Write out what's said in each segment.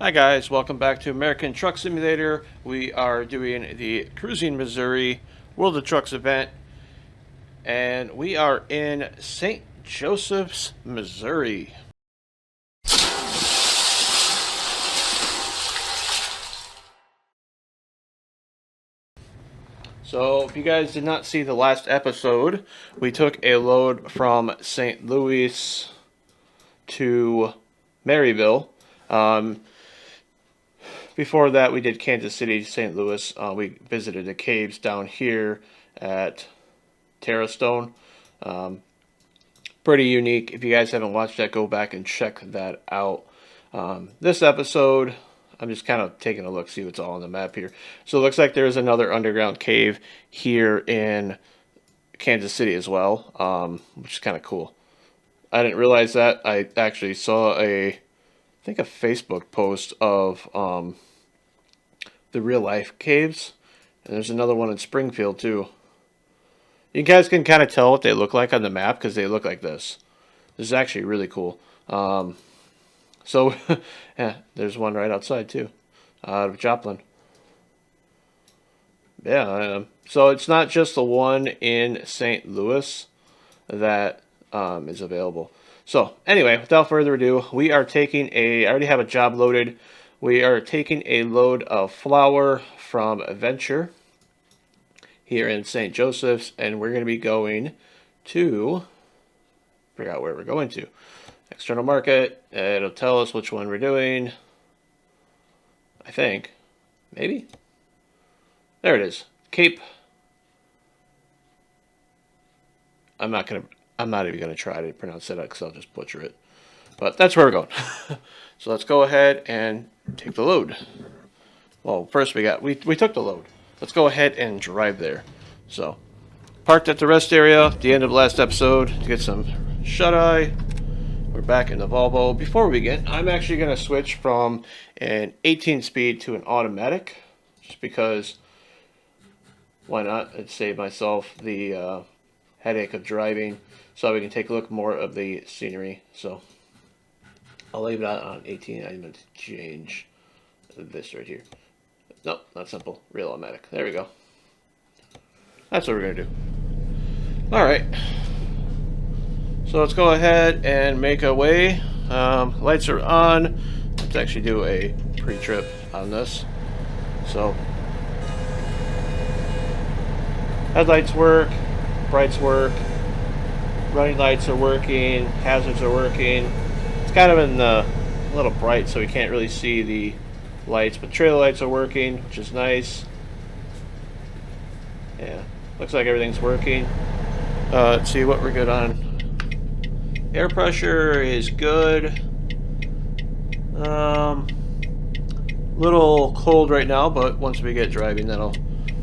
Hi guys, welcome back to American Truck Simulator. We are doing the Cruising Missouri World of Trucks event, and we are in St. Joseph's, Missouri. So, if you guys did not see the last episode, we took a load from St. Louis to Maryville. Before that, we did Kansas City, St. Louis. We visited the caves down here at Terrastone. Pretty unique. If you guys haven't watched that, go back and check that out. This episode, I'm just kind of taking a look, see what's all on the map here. So it looks like there's another underground cave here in Kansas City as well, which is kind of cool. I didn't realize that. I actually saw I think a Facebook post of the real life caves, and there's another one in Springfield too. You guys can kind of tell what they look like on the map because they look like this. This is actually really cool. So yeah, there's one right outside too, out of Joplin. Yeah, so it's not just the one in St. Louis that is available. So anyway, without further ado, we are taking I already have a job loaded. We are taking a load of flour from Venture here in St. Joseph's, and we're going to be going to, figure out where we're going to. External market, it'll tell us which one we're doing. I think, maybe. There it is, Cape. I'm not even going to try to pronounce it because I'll just butcher it. But that's where we're going. So let's go ahead and take the load. Well, first we took the load. Let's go ahead and drive there. So, parked at the rest area at the end of last episode to get some shut-eye. We're back in the Volvo. Before we begin, I'm actually going to switch from an 18-speed to an automatic. Just because, why not? I'd save myself the headache of driving, so we can take a look more of the scenery. So I'll leave that on 18. I'm going to change this right here. Nope, not simple. Real automatic. There we go. That's what we're going to do. Alright. So let's go ahead and make our way. Lights are on. Let's actually do a pre-trip on this. So, headlights work. Brights work. Running lights are working. Hazards are working. It's kind of in a little bright, so we can't really see the lights, but trailer lights are working, which is nice. Yeah, looks like everything's working. Let's see what we're good on. Air pressure is good. Little cold right now, but once we get driving, that'll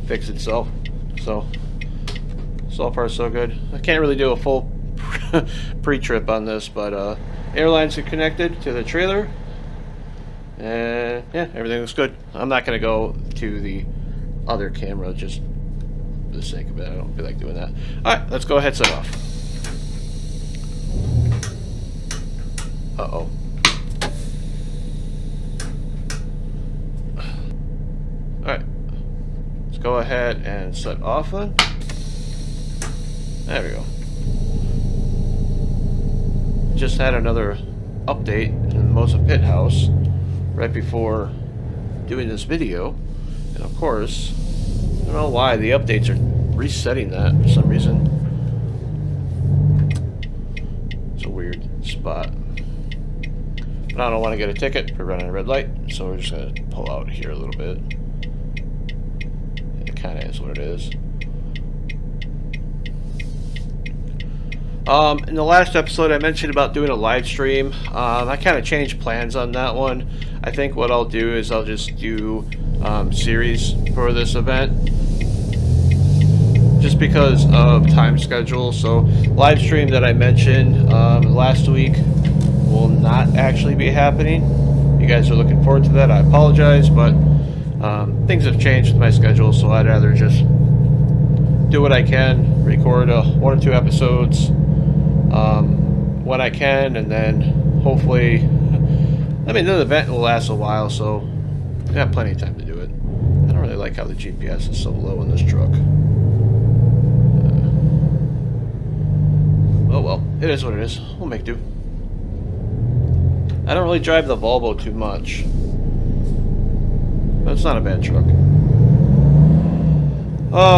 fix itself. So far so good. I can't really do a full pre-trip on this, but airlines are connected to the trailer, and yeah, everything looks good. I'm not going to go to the other camera just for the sake of it. I don't feel like doing that. Alright, let's go ahead and set off. Uh-oh. Alright, let's go ahead and set off then. There we go. Just had another update in the Mosa Pit House right before doing this video, and of course, I don't know why the updates are resetting that for some reason. It's a weird spot. But I don't want to get a ticket for running a red light, so we're just going to pull out here a little bit. It kind of is what it is. In the last episode I mentioned about doing a live stream. I kind of changed plans on that one. I think what I'll do is I'll just do series for this event, just because of time schedule. So live stream that I mentioned last week will not actually be happening. You guys are looking forward to that. I apologize, but things have changed with my schedule, so I'd rather just do what I can, record 1 or 2 episodes when I can, and then hopefully I mean, the event will last a while, so we got plenty of time to do it. I don't really like how the GPS is so low in this truck. Oh well, it is what it is. We'll make do. I don't really drive the Volvo too much, but it's not a bad truck.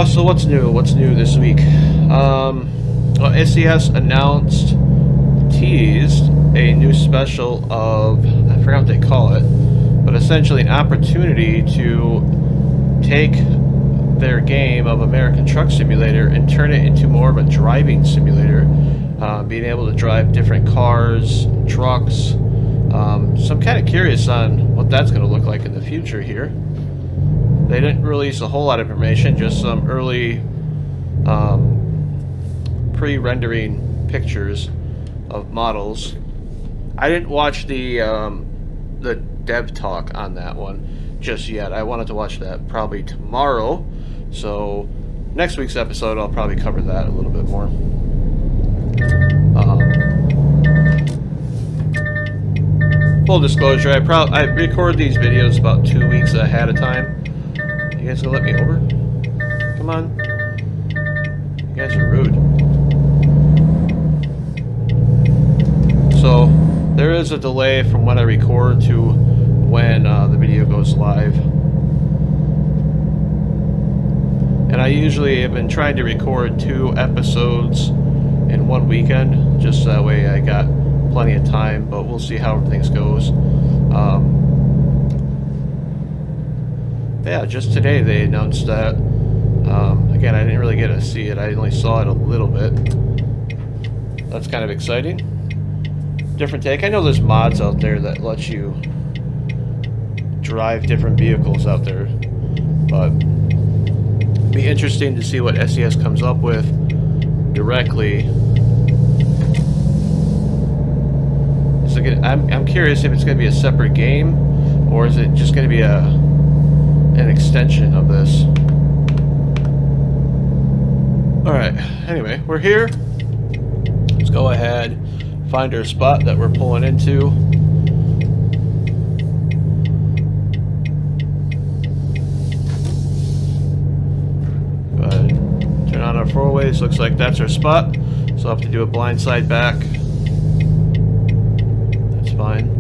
So what's new? What's new this week? Well, SES announced, teased a new special of, I forgot what they call it, but essentially an opportunity to take their game of American Truck Simulator and turn it into more of a driving simulator, being able to drive different cars, trucks. So I'm kind of curious on what that's going to look like in the future here. They didn't release a whole lot of information, just some early pre-rendering pictures of models. I didn't watch the dev talk on that one just yet. I wanted to watch that probably tomorrow. So next week's episode, I'll probably cover that a little bit more. Full disclosure, I record these videos about 2 weeks ahead of time. You guys gonna let me over? Come on. You guys are rude. So there is a delay from when I record to when the video goes live. And I usually have been trying to record 2 episodes in one weekend, just that way I got plenty of time, but we'll see how everything goes. Yeah, just today they announced that. Again, I didn't really get to see it. I only saw it a little bit. That's kind of exciting. Different take. I know there's mods out there that let you drive different vehicles out there, but it'd be interesting to see what SES comes up with directly. I'm curious if it's going to be a separate game, or is it just going to be an extension of this. Alright, anyway, we're here. Let's go ahead, find our spot that we're pulling into. Go ahead, turn on our 4-ways. Looks like that's our spot. So I'll have to do a blind side back. That's fine.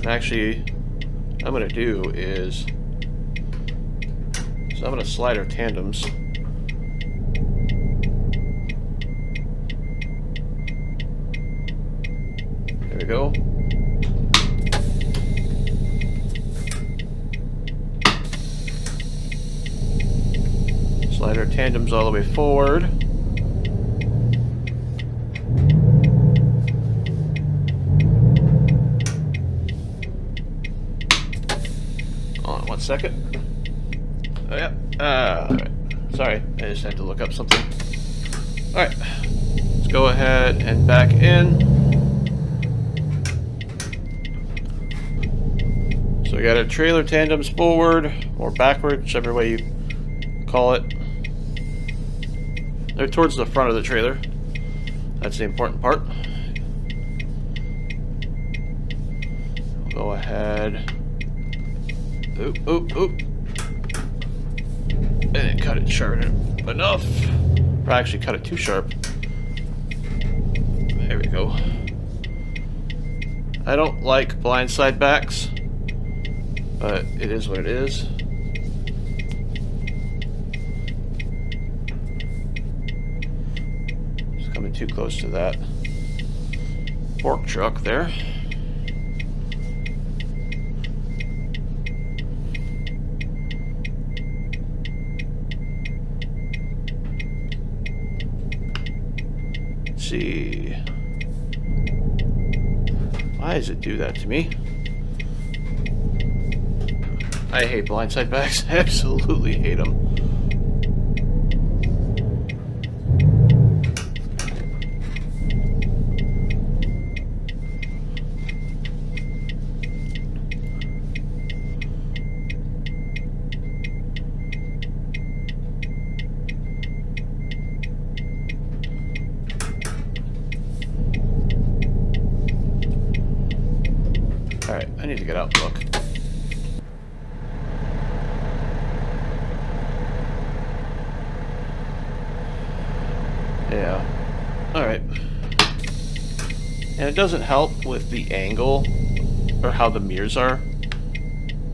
Actually, what I'm going to do is, so I'm going to slide our tandems. There we go. Slide our tandems all the way forward. Second. Oh yeah. Alright. Sorry, I just had to look up something. Alright. Let's go ahead and back in. So we got our trailer tandems forward or backward, whichever way you call it. They're towards the front of the trailer. That's the important part. We'll go ahead. Oop, oop, oop. And then cut it sharp enough. Or actually cut it too sharp. There we go. I don't like blindside backs, but it is what it is. Just coming too close to that fork truck there. See, why does it do that to me? I hate blindside backs. Absolutely hate them. I need to get out and look. Yeah. Alright. And it doesn't help with the angle or how the mirrors are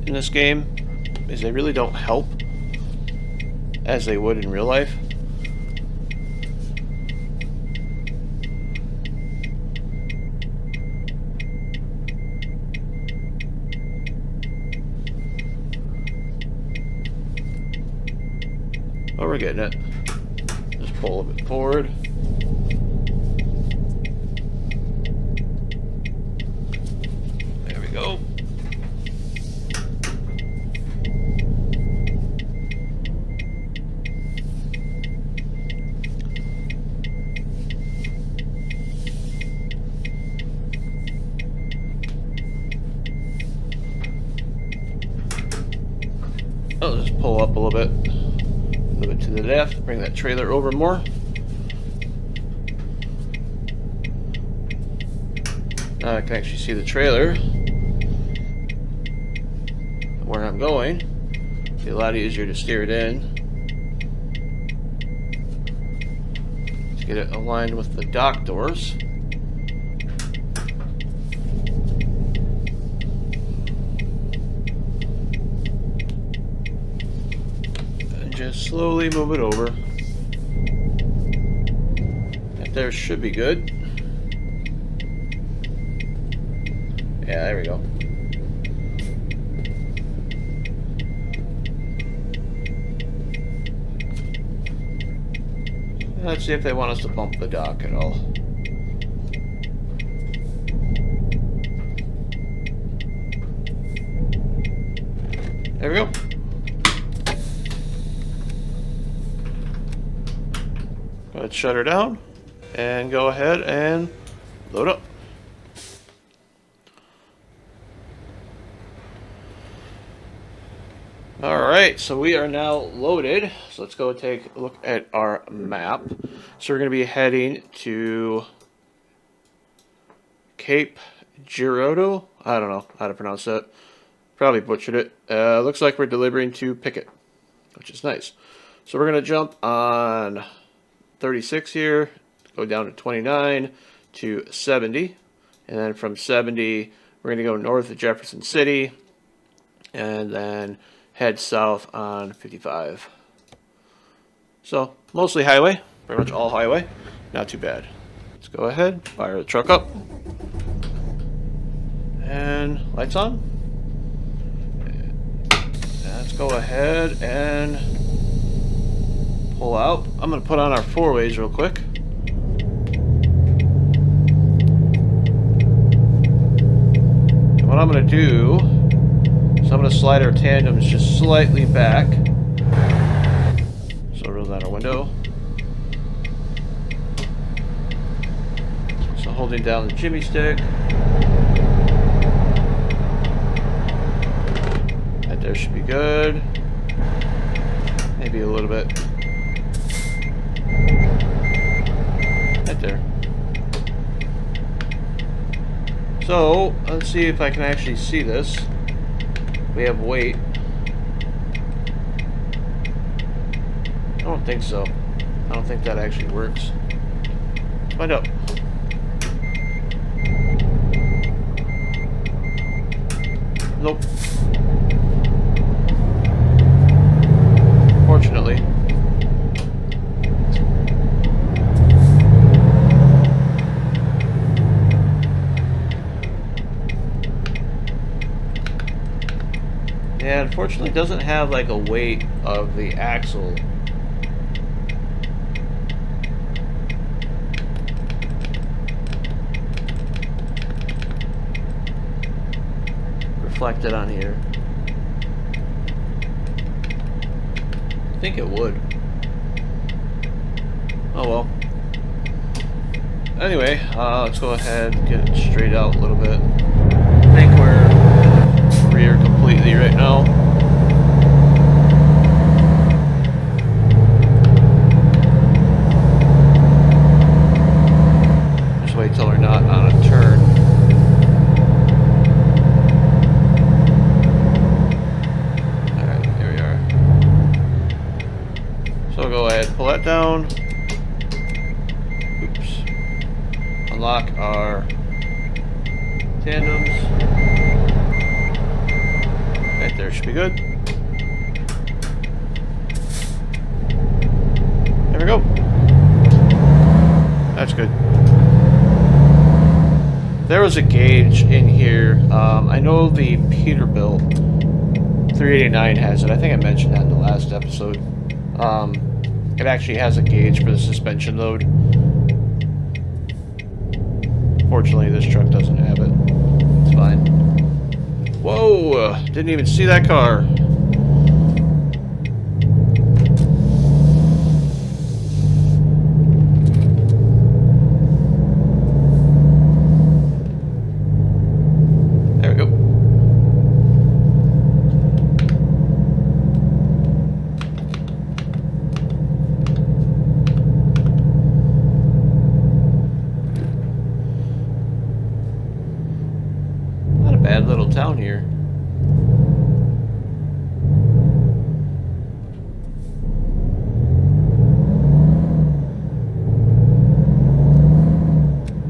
in this game, is they really don't help as they would in real life. Oh, we're getting it. Just pull a bit forward. There we go. I'll just pull up a little bit to the left, bring that trailer over more. Now I can actually see the trailer where I'm going. It'll be a lot easier to steer it in. To get it aligned with the dock doors. Just slowly move it over. That there should be good. Yeah, there we go. Let's see if they want us to bump the dock at all. There we go. Let's shut her down and go ahead and load up. Alright, so we are now loaded. So let's go take a look at our map. So we're going to be heading to Cape Girardeau. I don't know how to pronounce that. Probably butchered it. Looks like we're delivering to Pickett, which is nice. So we're going to jump on 36 here, go down to 29 to 70, and then from 70 we're going to go north of Jefferson City and then head south on 55. So mostly highway, pretty much all highway, not too bad. Let's go ahead, fire the truck up, and lights on. Let's go ahead and pull out. I'm going to put on our four ways real quick. And what I'm going to do is I'm going to slide our tandems just slightly back. So roll down our window. So holding down the jimmy stick. That there should be good. Maybe a little bit. Right there. So let's see if I can actually see this. We have weight. I don't think so. I don't think that actually works. Let's find out. Nope. Fortunately. Yeah, unfortunately it doesn't have like a weight of the axle. Reflected on here. I think it would. Oh well. Anyway, let's go ahead and get it straight out a little bit. I think we're in the rear completely right now. Just wait till we're not on a turn. down. Oops. Unlock our tandems. Right there, should be good. There we go. That's good. There was a gauge in here. I know the Peterbilt 389 has it. I think I mentioned that in the last episode. It actually has a gauge for the suspension load. Fortunately, this truck doesn't have it. It's fine. Whoa! Didn't even see that car. There we go. Not a bad little town here.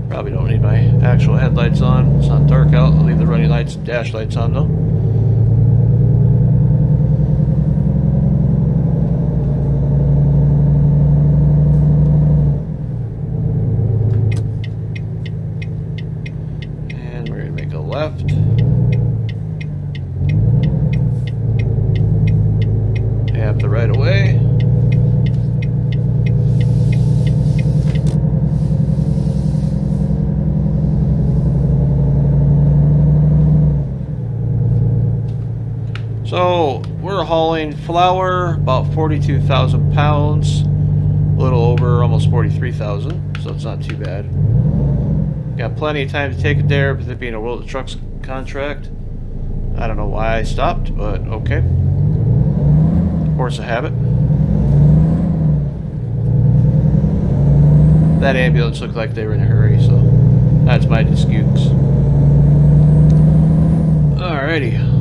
Probably don't need my actual headlights on. It's not dark out. I'll leave the running lights and dash lights on though. And we're going to make a left. Have the right of way. So we're hauling flour, about 42,000 pounds, a little over, almost 43,000, so it's not too bad. Got plenty of time to take it there, with it being a World of Trucks contract. I don't know why I stopped, but okay. Force of habit. That ambulance looked like they were in a hurry, so that's my excuse. Alrighty.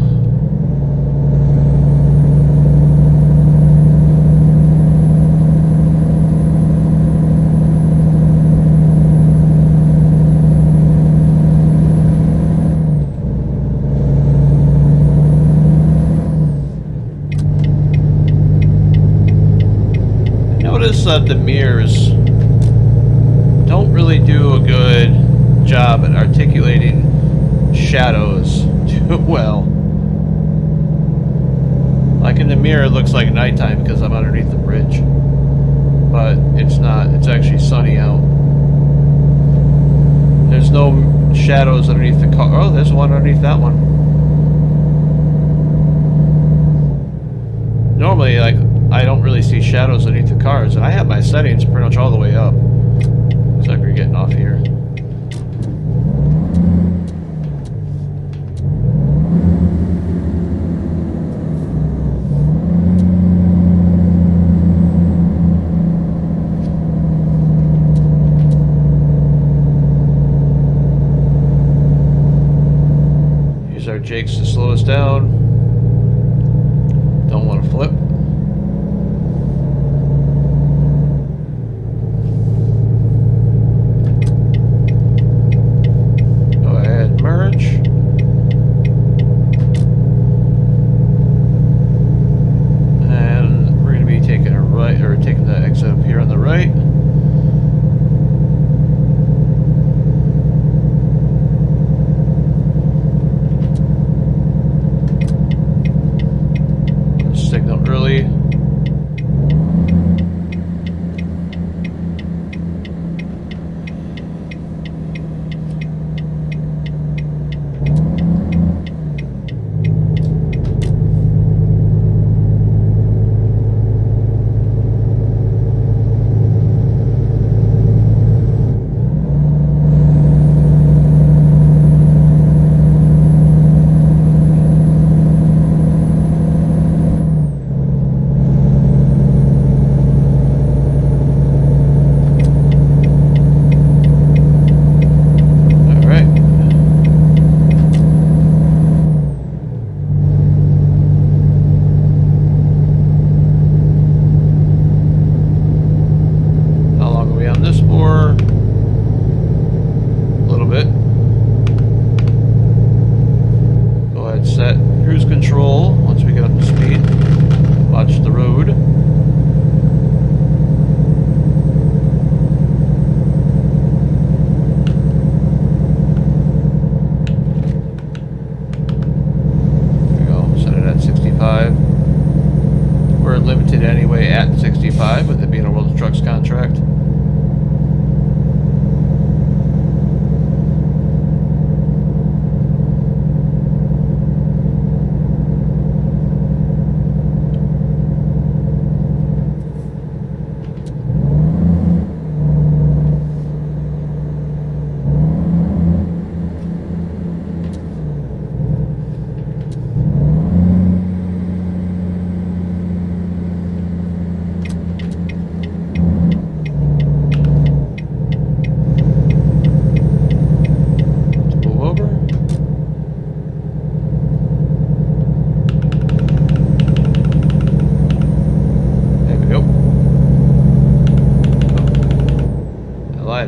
The mirrors don't really do a good job at articulating shadows too well. Like in the mirror it looks like nighttime because I'm underneath the bridge, but it's not. It's actually sunny out. There's no shadows underneath the car. Oh, there's one underneath that one. Normally, like, I don't really see shadows underneath the cars, and I have my settings pretty much all the way up. Looks like we're getting off here. Use our jakes to slow us down. Don't want to flip.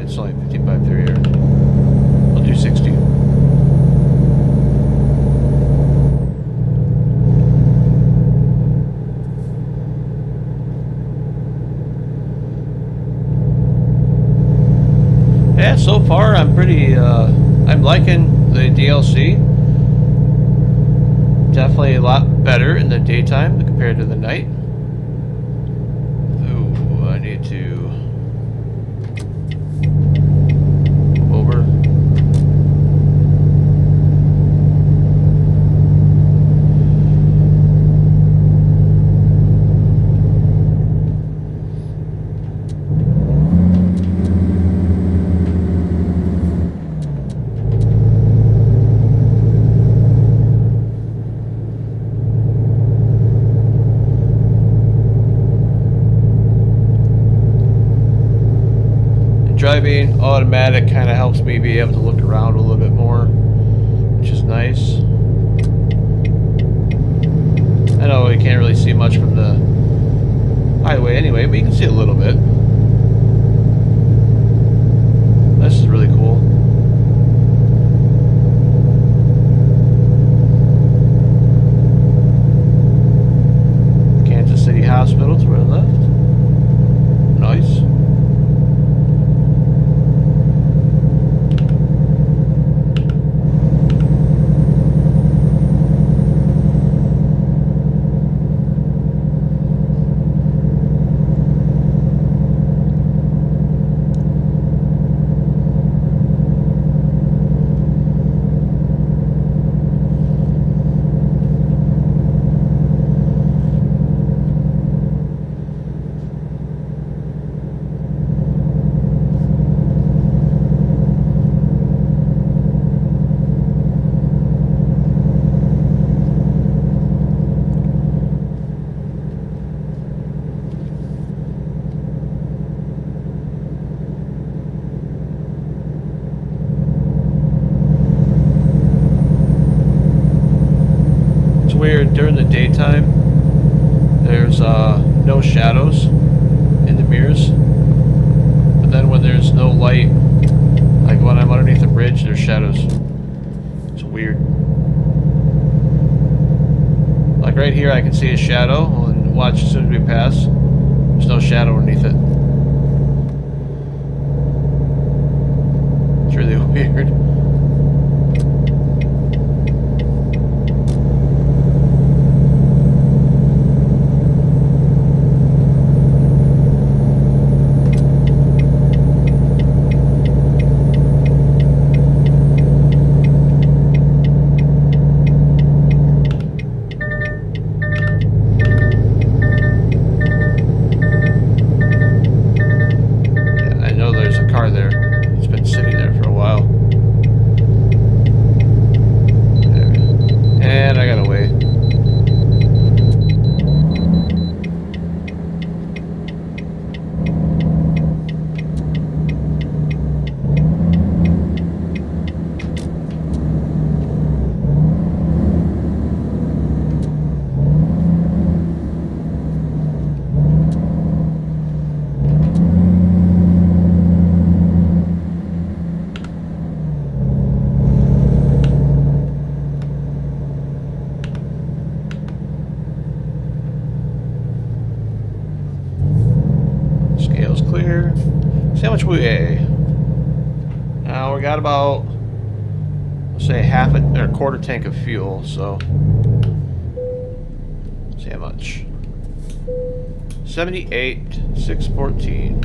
it's only 55 through here. I'll do 60. Yeah, so far I'm pretty, I'm liking the DLC. Definitely a lot better in the daytime compared to the night. Ooh, I need to move over. Driving automatic kind of helps me be able to look around a little bit more, which is nice. I know you can't really see much from the highway anyway, but you can see a little bit. This is really cool. Kansas City Hospital to our left. Nice. Weird, during the daytime there's no shadows in the mirrors, but then when there's no light, like when I'm underneath the bridge, there's shadows. It's weird. Like right here I can see a shadow, and watch, as soon as we pass, there's no shadow underneath it. It's really weird. Clear. See how much we weigh. Now we got about, let's say, half or a quarter tank of fuel. So let's see how much. 78,614.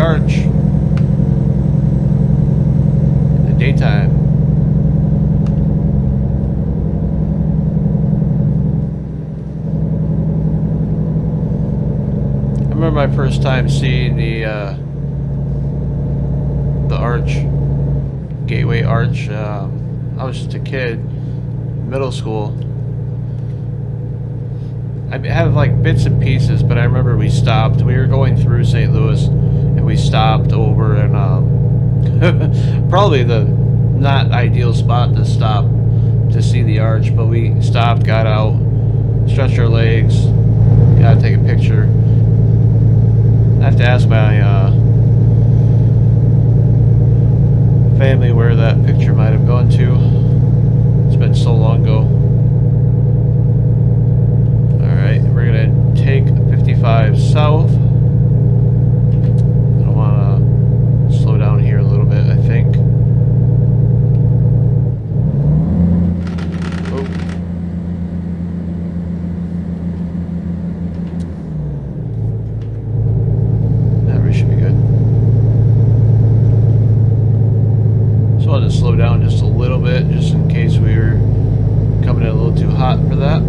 arch in the daytime. I remember my first time seeing the arch, Gateway Arch. I was just a kid, middle school. I have like bits and pieces, but I remember we stopped. We were going through St. Louis, and we stopped over in probably the not ideal spot to stop to see the arch, but we stopped, got out, stretched our legs, got to take a picture. I have to ask my family where that picture might have gone to. It's been so long ago. Alright, we're gonna take 55 south. I want to slow down here a little bit, I think. Oh. That should be good. So I'll just slow down just a little bit, just in case we were coming in a little too hot for that.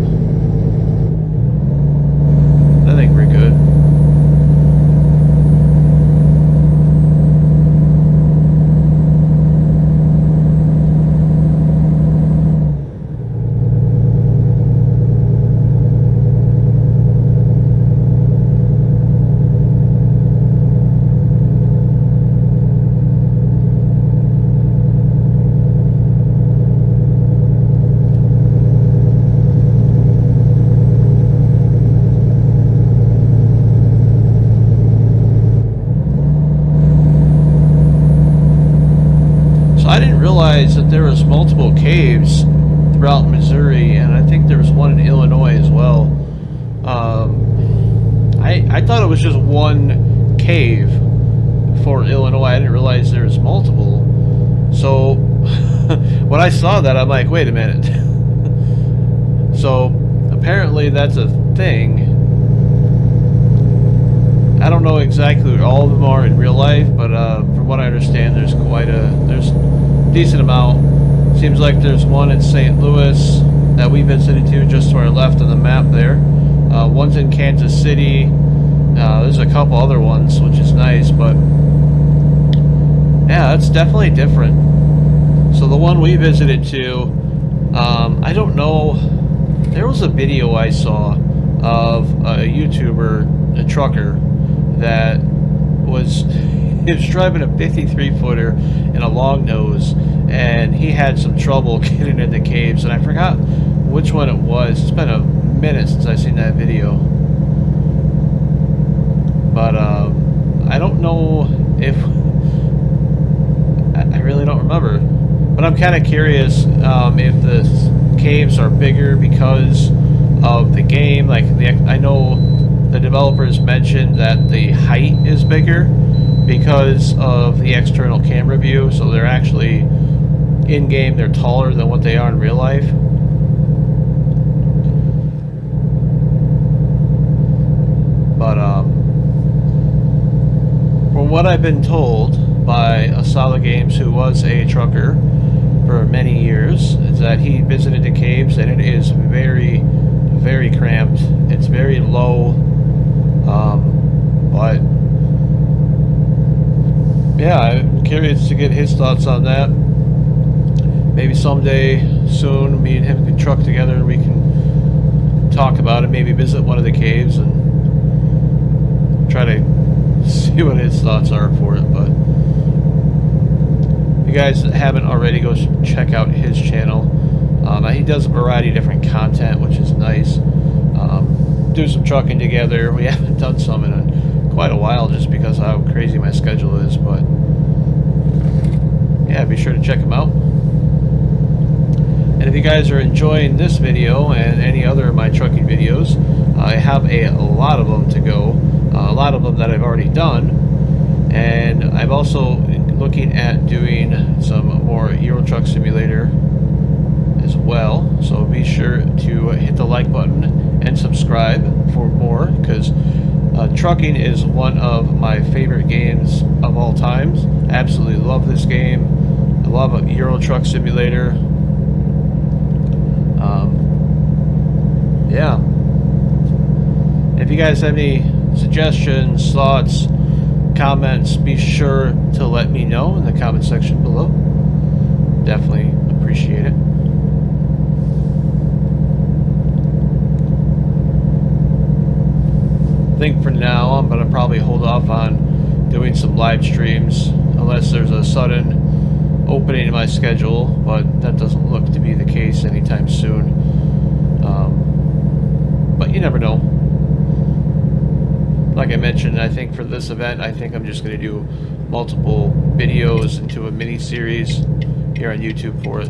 I think we're good. I didn't realize that there was multiple caves throughout Missouri, and I think there was one in Illinois as well. I thought it was just one cave for Illinois. I didn't realize there was multiple. So when I saw that, I'm like, wait a minute. So apparently that's a thing. I don't know exactly where all of them are in real life, but from what I understand, there's a decent amount. Seems like there's one in St. Louis that we visited to just to our left on the map there. One's in Kansas City. There's a couple other ones, which is nice, but yeah, it's definitely different. So the one we visited to, I don't know, there was a video I saw of a YouTuber, a trucker, that was driving a 53-footer in a long nose, and he had some trouble getting into caves, and I forgot which one it was. It's been a minute since I've seen that video, but I don't know if I really don't remember, but I'm kind of curious if the caves are bigger because of the game. Like I know the developers mentioned that the height is bigger because of the external camera view, so they're actually in game, they're taller than what they are in real life. But from what I've been told by Asala Games, who was a trucker for many years, is that he visited the caves and it is very, very cramped. It's very low. But yeah, I'm curious to get his thoughts on that. Maybe someday soon me and him can truck together and we can talk about it, maybe visit one of the caves and try to see what his thoughts are for it. But if you guys haven't already, go check out his channel. He does a variety of different content, which is nice. Do some trucking together. We haven't done some in quite a while just because of how crazy my schedule is, but yeah, be sure to check him out. And if you guys are enjoying this video and any other of my trucking videos, I have a lot of them to go, a lot of them that I've already done, and I'm also looking at doing some more Euro Truck Simulator as well, so be sure to hit the like button and subscribe for more, because Trucking is one of my favorite games of all times. Absolutely love this game. I love a Euro Truck Simulator. Yeah. If you guys have any suggestions, thoughts, comments, be sure to let me know in the comment section below. Definitely appreciate it. I think for now I'm going to probably hold off on doing some live streams unless there's a sudden opening in my schedule, but that doesn't look to be the case anytime soon. But you never know. Like I mentioned, I think for this event, I think I'm just going to do multiple videos into a mini series here on YouTube for it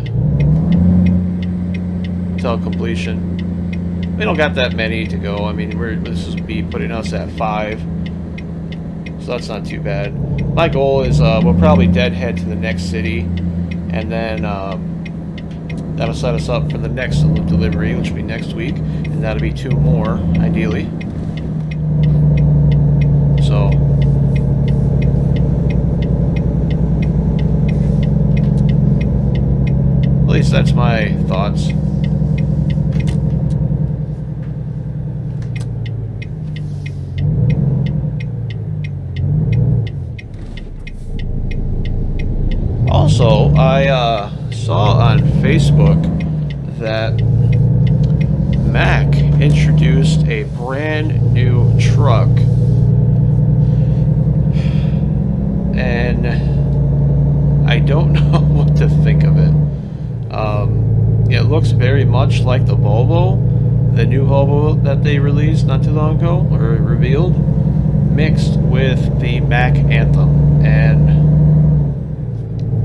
until completion. We don't got that many to go. I mean, this is be putting us at 5, so that's not too bad. My goal is we'll probably deadhead to the next city, and then that'll set us up for the next delivery, which will be next week, and that'll be 2 more, ideally. So, at least that's my thoughts. Also, I saw on Facebook that Mack introduced a brand new truck, and I don't know what to think of it. It looks very much like the Volvo, the new Volvo that they released not too long ago, or revealed, mixed with the Mack Anthem, and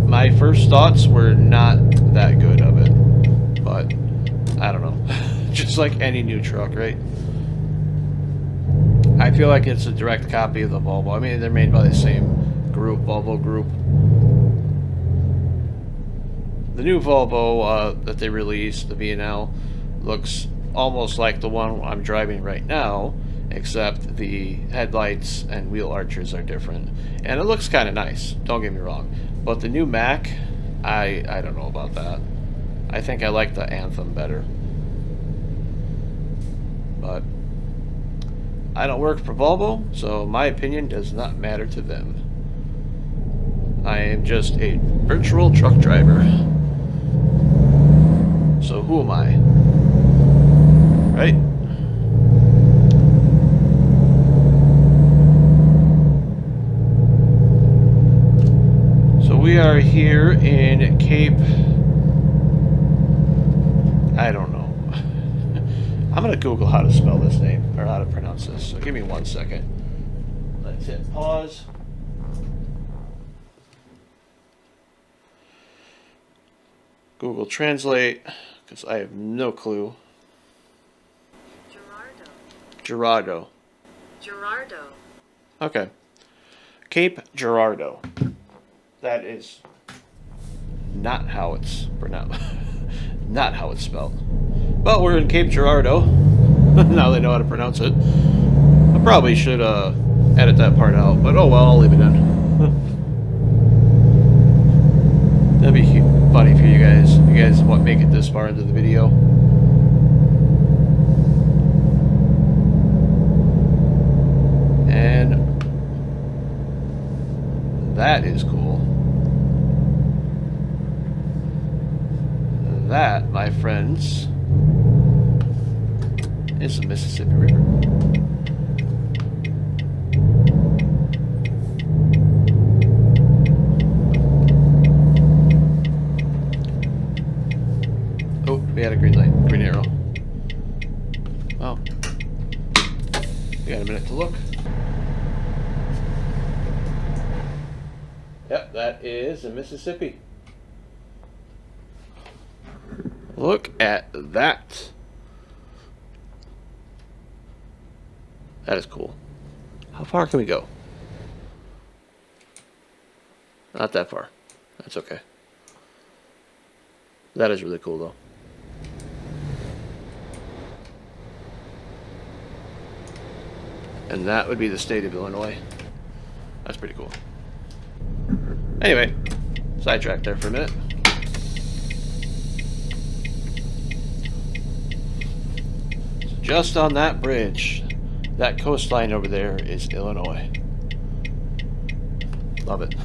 my first thoughts were not that good of it, but I don't know. Just like any new truck, right? I feel like it's a direct copy of the Volvo. I mean, they're made by the same group, Volvo Group. The new Volvo that they released, the V&L, looks almost like the one I'm driving right now, except the headlights and wheel arches are different. And it looks kind of nice, don't get me wrong. But the new Mack, I don't know about that. I think I like the Anthem better. But I don't work for Volvo, so my opinion does not matter to them. I am just a virtual truck driver. So who am I? Right? So we are here in Cape... I don't know. I'm going to Google how to spell this name, or how to pronounce this. So give me 1 second. Let's hit pause. Google Translate, because I have no clue. Girardeau. Girardeau. Okay. Cape Girardeau. That is not how it's pronounced. Not how it's spelled. But we're in Cape Girardeau. Now they know how to pronounce it. I probably should edit that part out, but oh well, I'll leave it in. That'd be funny for you guys. If you guys want to make it this far into the video. And that is cool. That, my friends, is the Mississippi River. Oh, we had a green light, green arrow. Wow. We got a minute to look. Yep, that is the Mississippi. Look at that. That is cool. How far can we go? Not that far. That's okay. That is really cool though. And that would be the state of Illinois. That's pretty cool. Anyway, sidetracked there for a minute. So just on that bridge, that coastline over there is Illinois. Love it.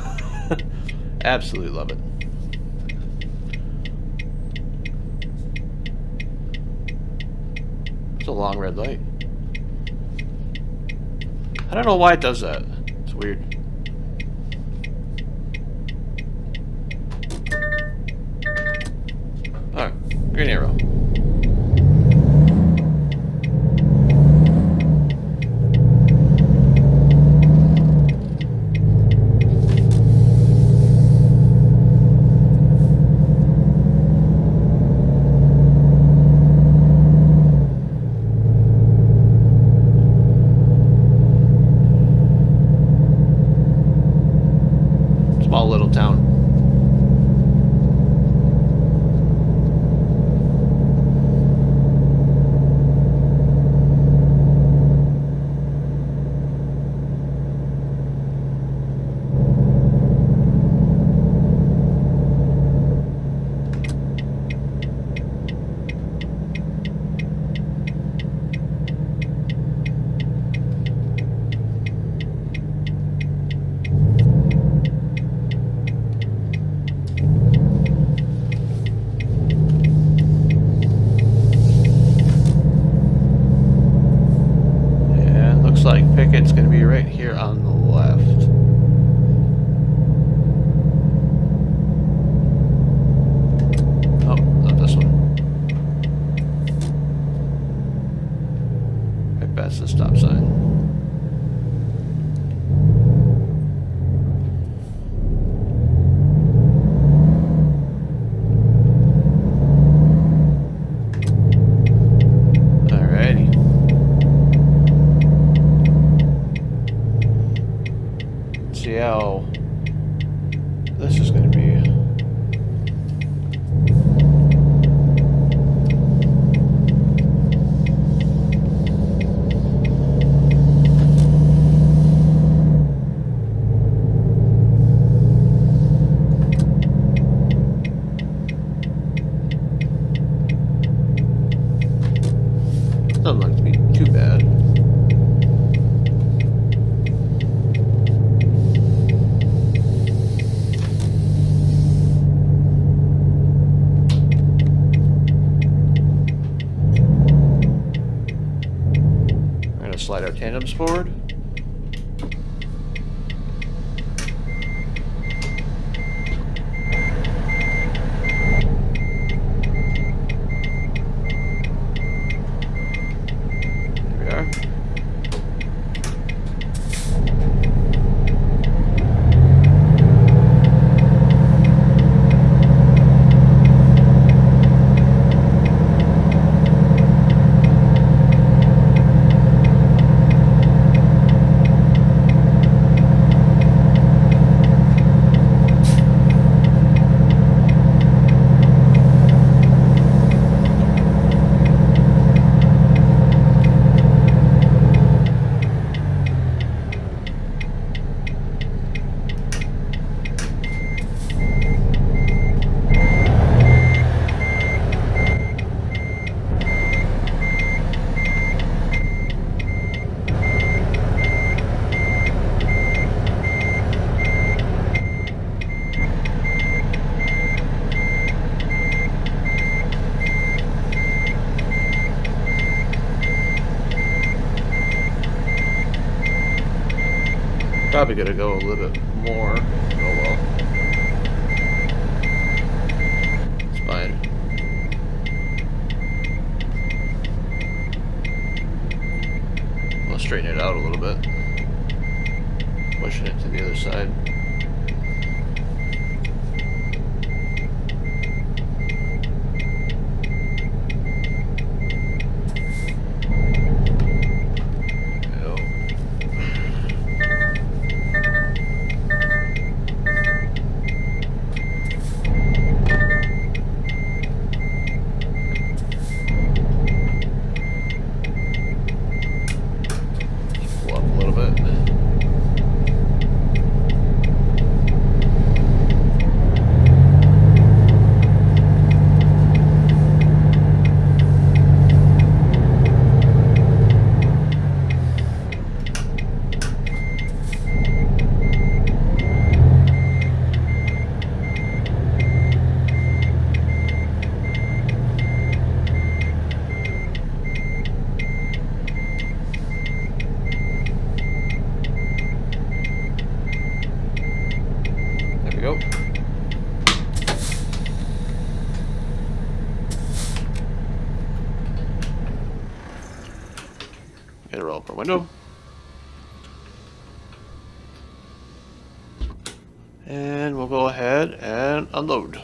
Absolutely love it. It's a long red light. I don't know why it does that. It's weird. Alright, green arrow. Small little town. Like Pickett's going to be right here on the left. Oh, not this one. Right past the stop sign. See how this is going to be. Doesn't look to be too bad. Slide our tandems forward. There we are. Probably gonna go a little bit more. Oh well. It's fine. We'll straighten it out a little bit. Pushing it to the other side. go. Get a roll up our window. And we'll go ahead and unload.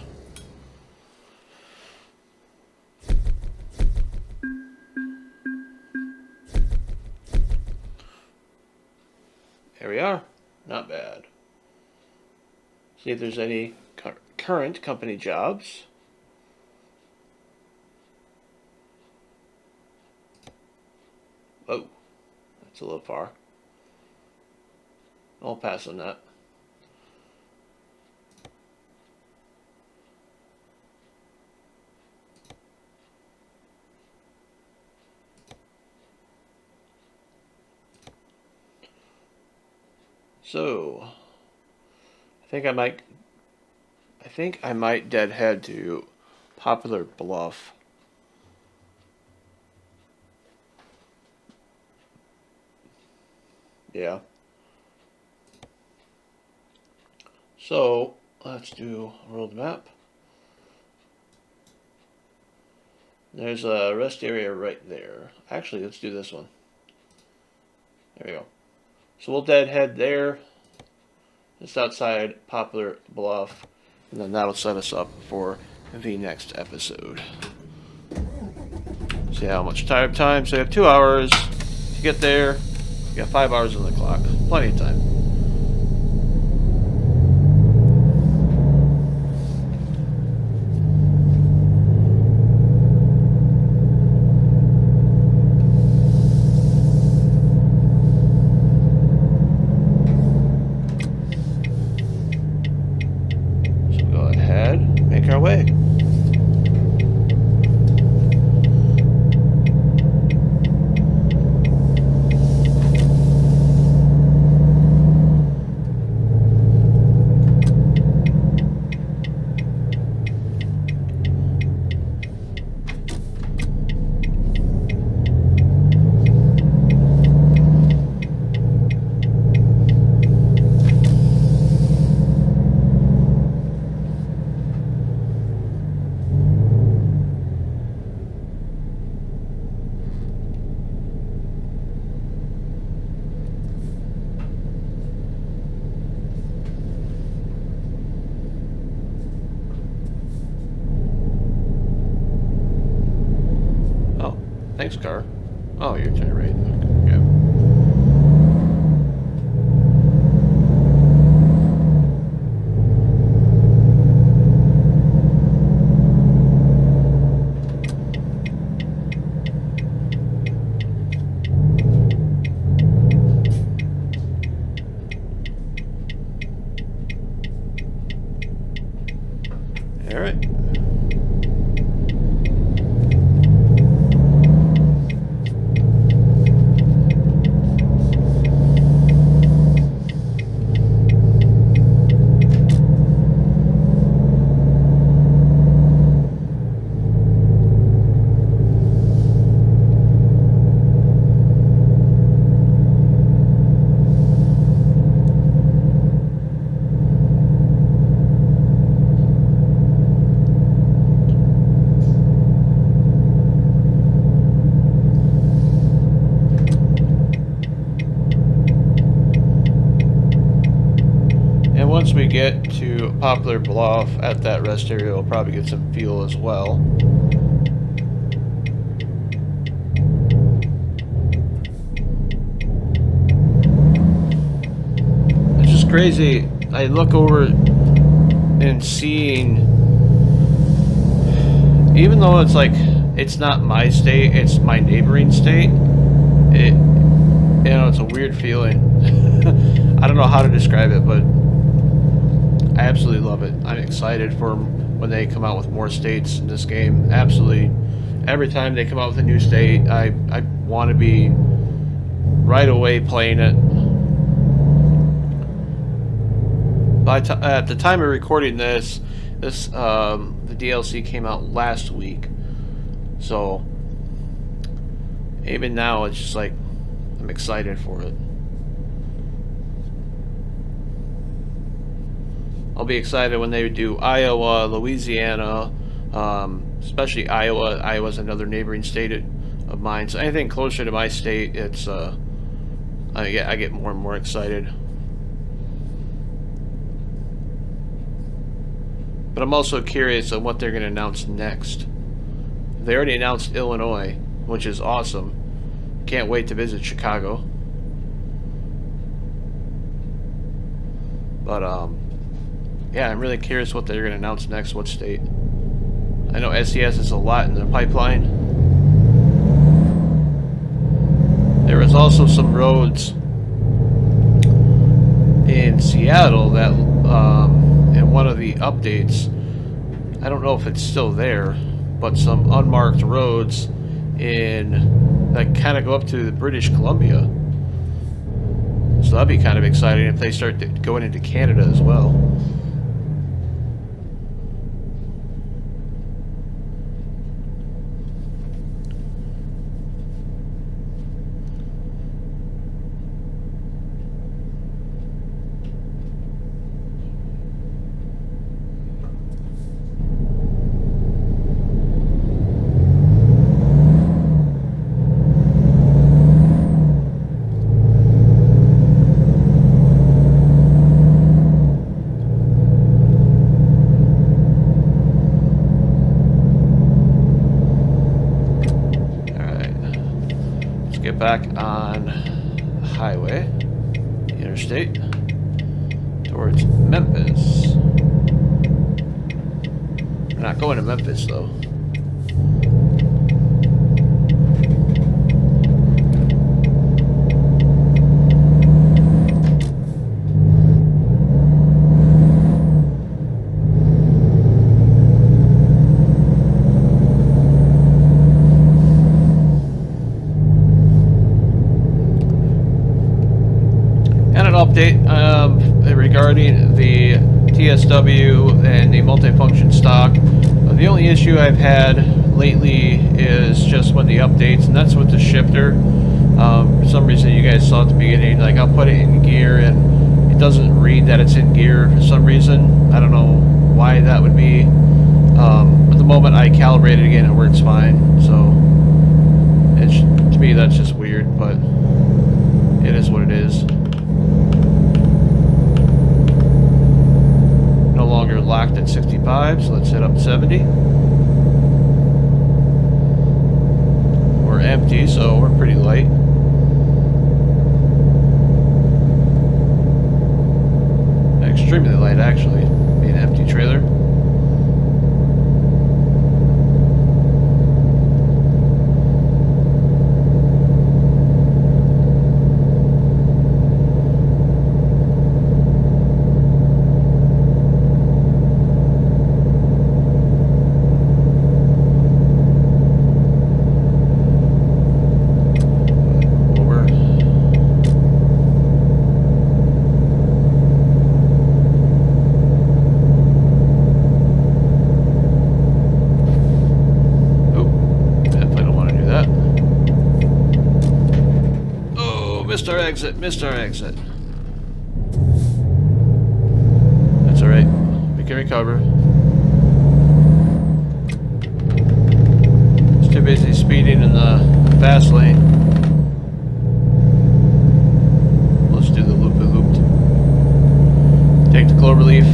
There we are. Not bad. See if there's any current company jobs. Whoa, that's a little far. I'll pass on that. So, I think I might deadhead to Poplar Bluff. Yeah. So, let's do a world map. There's a rest area right there. Actually, let's do this one. There we go. So we'll deadhead there. Just outside Poplar Bluff. And then that'll set us up for the next episode. See how much time. So we have 2 hours to get there. We got 5 hours on the clock. Plenty of time. Our way. Thanks, car. Oh, you're turning right. Okay. All right. Once we get to Poplar Bluff at that rest area, we'll probably get some fuel as well. It's just crazy. I look over and seeing, even though it's like, it's not my state, it's my neighboring state, it's a weird feeling. I don't know how to describe it, but I absolutely love it. I'm excited for when they come out with more states in this game. Absolutely. Every time they come out with a new state, I want to be right away playing it. At the time of recording this, the DLC came out last week. So even now, it's just like, I'm excited for it. I'll be excited when they do Iowa, Louisiana, especially Iowa. Iowa's another neighboring state of mine. So anything closer to my state, it's I get more and more excited. But I'm also curious on what they're going to announce next. They already announced Illinois, which is awesome. Can't wait to visit Chicago. But yeah, I'm really curious what they're going to announce next. What state? I know SES is a lot in the pipeline. There was also some roads in Seattle that in one of the updates, I don't know if it's still there, but some unmarked roads in that kind of go up to the British Columbia. So that'd be kind of exciting if they start going into Canada as well. Back on the highway, the interstate, towards Memphis. We're not going to Memphis though. Update regarding the TSW and the multifunction stock. The only issue I've had lately is just when the updates, and that's with the shifter. For some reason, you guys saw at the beginning, like I'll put it in gear and it doesn't read that it's in gear for some reason. I don't know why that would be. At the moment I calibrate it again, it works fine. So to me that's just weird, but it is what it is. No longer locked at 65, so let's hit up 70. We're empty, so we're pretty light. Extremely light, actually, being an empty trailer. Missed our exit. That's alright. We can recover. It's too busy speeding in the fast lane. Let's do the loop-a-loop. Take the cloverleaf.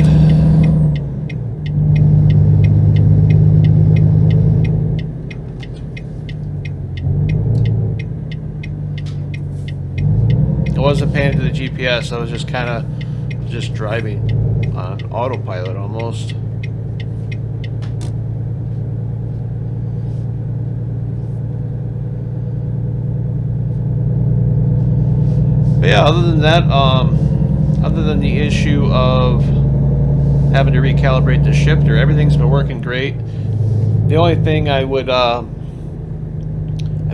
I wasn't paying to the GPS, I was just kind of just driving on autopilot almost. But yeah, other than that, other than the issue of having to recalibrate the shifter, everything's been working great. The only thing I would I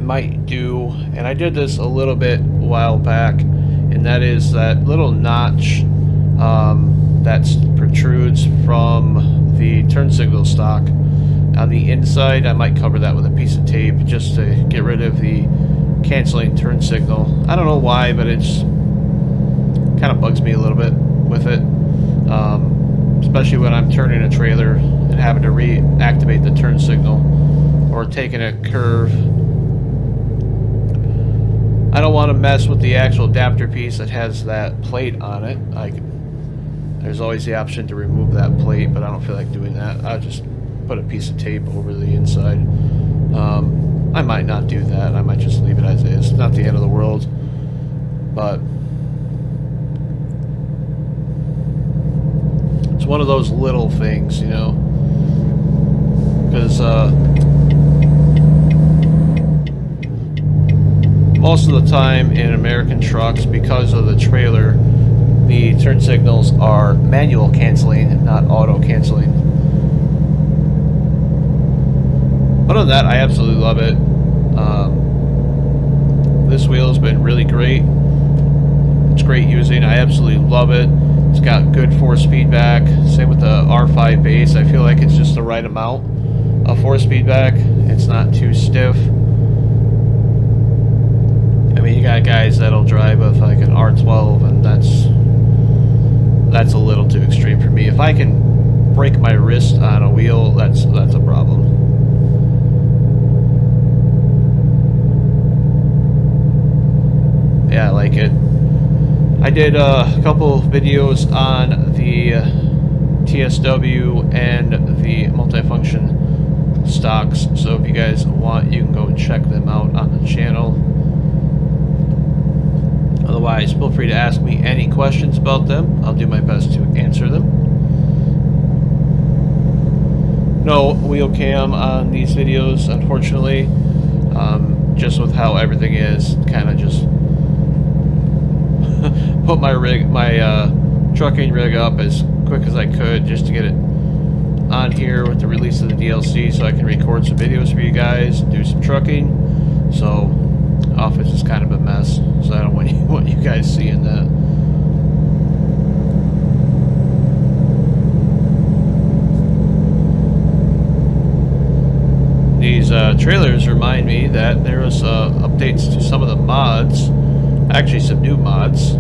might do, and I did this a little bit a while back, and that is that little notch that protrudes from the turn signal stock on the inside. I might cover that with a piece of tape just to get rid of the canceling turn signal. I don't know why, but it's kind of bugs me a little bit with it. especially when I'm turning a trailer and having to reactivate the turn signal or taking a curve. I don't want to mess with the actual adapter piece that has that plate on it. There's always the option to remove that plate, but I don't feel like doing that. I'll just put a piece of tape over the inside. I might not do that. I might just leave it as is. It's not the end of the world, but it's one of those little things, you know, because most of the time in American trucks, because of the trailer, the turn signals are manual canceling, not auto canceling. Other than that, I absolutely love it. This wheel has been really great. It's great using. I absolutely love it. It's got good force feedback. Same with the R5 base. I feel like it's just the right amount of force feedback. It's not too stiff. I mean, you got guys that'll drive with like an R12, and that's a little too extreme for me. If I can break my wrist on a wheel, that's a problem. Yeah, I like it. I did a couple videos on the TSW and the multifunction stocks, so if you guys want, you can go and check them out on the channel. Otherwise, feel free to ask me any questions about them. I'll do my best to answer them. No wheel cam on these videos, unfortunately. Just with how everything is, kind of just put my trucking rig up as quick as I could just to get it on here with the release of the DLC, so I can record some videos for you guys and do some trucking. So office is kind of a mess, so I don't want you guys seeing that. These trailers remind me that there was updates to some of the mods, actually some new mods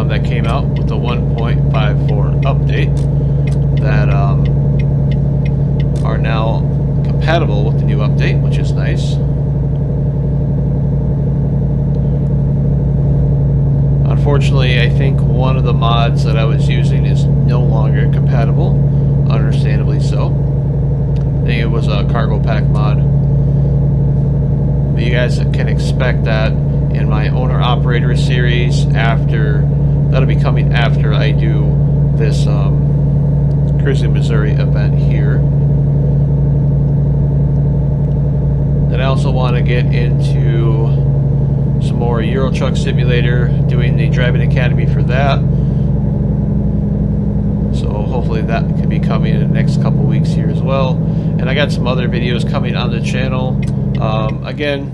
that came out with the 1.54 update that are now compatible with the new update, which is nice. Unfortunately, I think one of the mods that I was using is no longer compatible, understandably so. I think it was a cargo pack mod. But you guys can expect that in my owner-operator series that'll be coming after I do this Cruisin Missouri event here. Then I also want to get into some more Euro Truck Simulator, doing the driving academy for that. So hopefully that can be coming in the next couple weeks here as well. And I got some other videos coming on the channel. Again,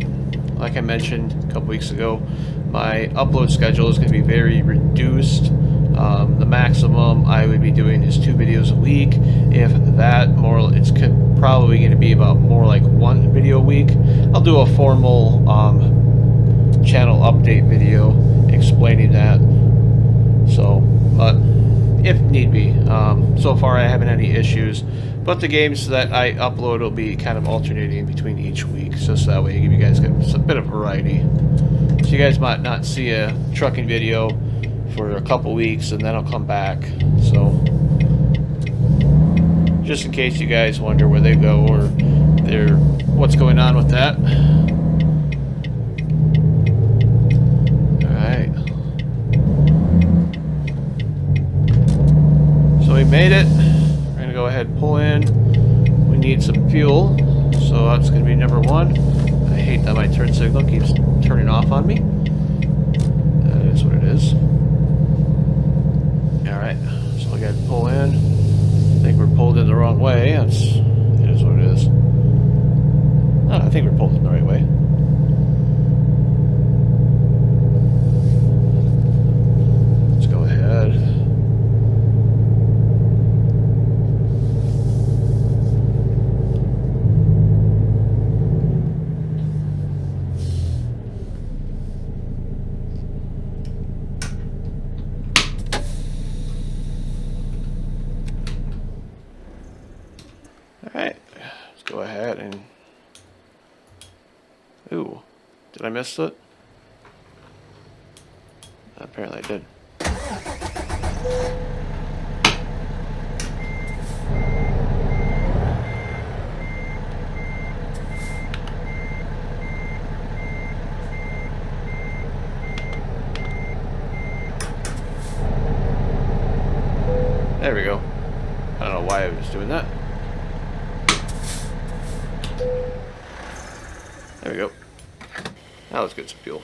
like I mentioned a couple weeks ago, my upload schedule is going to be very reduced. The maximum I would be doing is 2 videos a week. If that, more, it's probably going to be about more like 1 video a week. I'll do a formal channel update video explaining that. So, but if need be, so far I haven't had any issues. But the games that I upload will be kind of alternating between each week, so that way you guys get a bit of variety. So you guys might not see a trucking video for a couple weeks, and then I'll come back. So just in case you guys wonder where they go or what's going on with that. Alright. So we made it. We're going to go ahead and pull in. We need some fuel, so that's going to be number 1. I hate that my turn signal keeps turning off on me. That is what it is. Alright, so I got to pull in. I think we're pulled in the wrong way. It is what it is. Oh, I think we're pulled in the right way. Let's go ahead. ahead and... Ooh, did I miss it? Apparently I did. There we go. I don't know why I was doing that. There we go. Now let's get some fuel.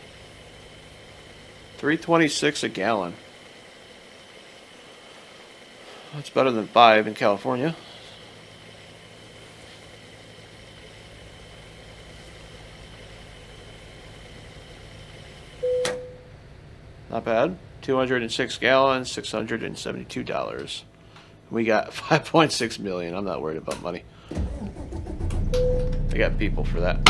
$3.26 a gallon. That's better than 5 in California. Not bad. 206 gallons, $672. We got 5.6 million. I'm not worried about money. I got people for that.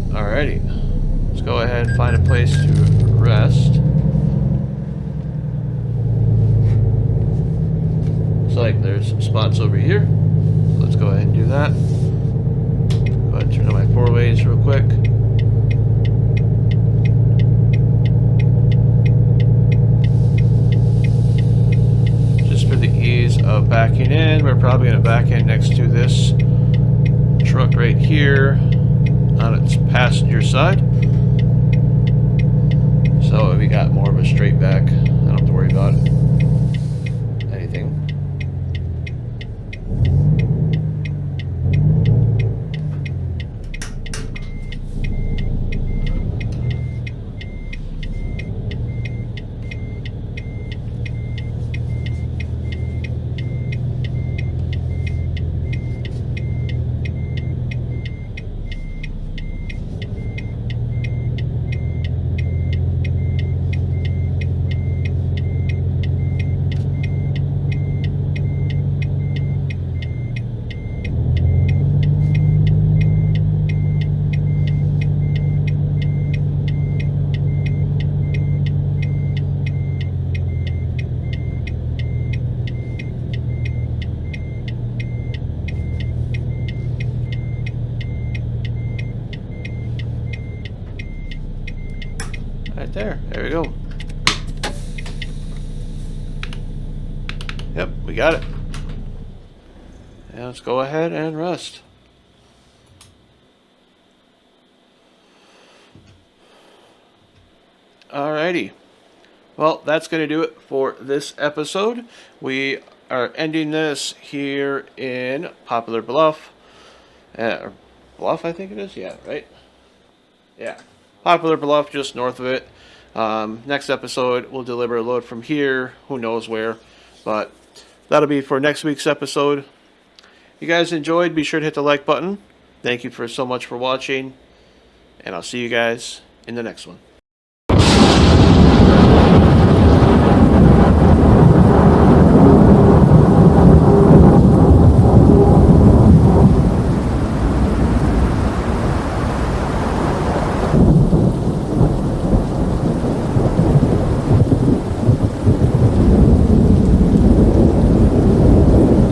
Alrighty. Let's go ahead and find a place to rest. Looks like there's some spots over here. Let's go ahead and do that. Go ahead and turn on my 4-ways real quick. For the ease of backing in, we're probably going to back in next to this truck right here on its passenger side, so we got more of a straight back. I don't have to worry about anything. Right there. There we go. Yep, we got it. And let's go ahead and rest. Alrighty. Well, that's going to do it for this episode. We are ending this here in Poplar Bluff. Bluff, I think it is? Yeah, right? Yeah. Poplar Bluff, just north of it. Next episode, we'll deliver a load from here. Who knows where. But that'll be for next week's episode. If you guys enjoyed, be sure to hit the like button. Thank you so much for watching. And I'll see you guys in the next one.